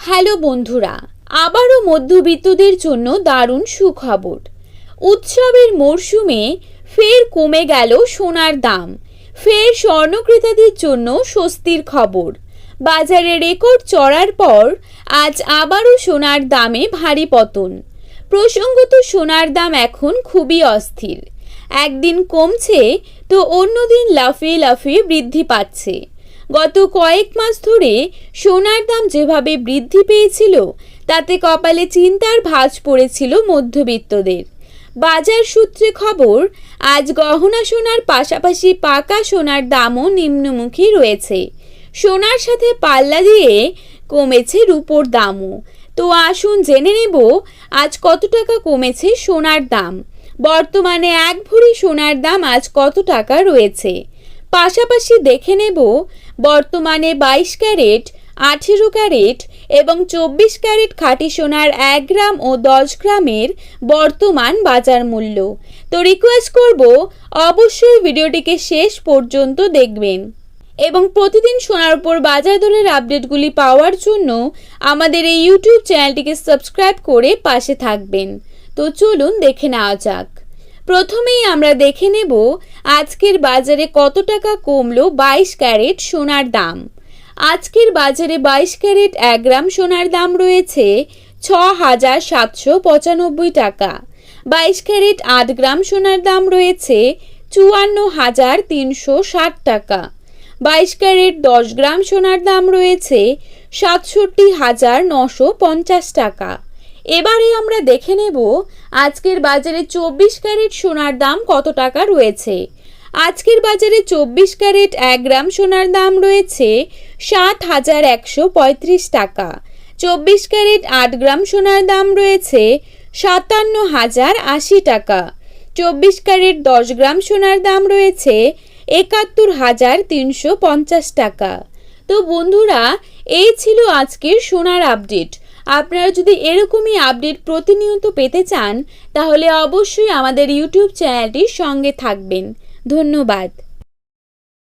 Hello বন্ধুরা, আবারও মধ্যবিত্তদের জন্য দারুণ সুখবর। উৎসবের মরশুমে ফের কমে গেল সোনার দাম। ফের স্বর্ণক্রেতাদের জন্য স্বস্তির খবর। বাজারে রেকর্ড চড়ার পর আজ আবারও সোনার দামে ভারী পতন। প্রসঙ্গত, সোনার দাম এখন খুবই অস্থির। একদিন কমছে তো অন্যদিন লাফিয়ে লাফিয়ে বৃদ্ধি পাচ্ছে। গত কয়েক মাস ধরে সোনার দাম যেভাবে বৃদ্ধি পেয়েছিল, তাতে কপালে চিন্তার ভাঁজ পড়েছিল মধ্যবিত্তদের। বাজার সূত্রে খবর, আজ গহনা সোনার পাশাপাশি পাকা সোনার দামও নিম্নমুখী রয়েছে। সোনার সাথে পাল্লা দিয়ে কমেছে রূপোর দামও। তো আসুন জেনে নেব আজ কত টাকা কমেছে সোনার দাম। বর্তমানে এক ভরি সোনার দাম আজ কত টাকা রয়েছে। পাশাপাশি দেখে নেব বর্তমানে 22 ক্যারেট, 18 ক্যারেট এবং 24 ক্যারেট খাঁটি সোনার 1 গ্রাম ও 10 গ্রামের বর্তমান বাজার মূল্য। তো রিকোয়েস্ট করব অবশ্যই ভিডিওটিকে শেষ পর্যন্ত দেখবেন এবং প্রতিদিন সোনার উপর বাজার দরের আপডেটগুলি পাওয়ার জন্য আমাদের এই ইউটিউব চ্যানেলটিকে সাবস্ক্রাইব করে পাশে থাকবেন। তো চলুন দেখে নেওয়া যাক। প্রথমেই আমরা দেখে নেব আজকের বাজারে কত টাকা কমলো 22 ক্যারেট সোনার দাম। আজকের বাজারে 22 ক্যারেট 1 গ্রাম সোনার দাম রয়েছে 6,795 টাকা। 22 ক্যারেট 8 গ্রাম সোনার দাম রয়েছে 54,360 টাকা। 22 ক্যারেট 10 গ্রাম সোনার দাম রয়েছে 67,950 টাকা। এবারে আমরা দেখে নেব আজকের বাজারে 24 ক্যারেট সোনার দাম কত টাকা রয়েছে। আজকের বাজারে 24 ক্যারেট 1 গ্রাম সোনার দাম রয়েছে 7,135 টাকা। 24 ক্যারেট 8 গ্রাম সোনার দাম রয়েছে 57,080 টাকা। 24 ক্যারেট 10 গ্রাম সোনার দাম রয়েছে 71,350 টাকা। তো বন্ধুরা, এই ছিল আজকের সোনার আপডেট। আপনারা যদি এরকমই আপডেট প্রতিনিয়ত পেতে চান, তাহলে অবশ্যই আমাদের ইউটিউব চ্যানেলটির সঙ্গে থাকবেন। ধন্যবাদ।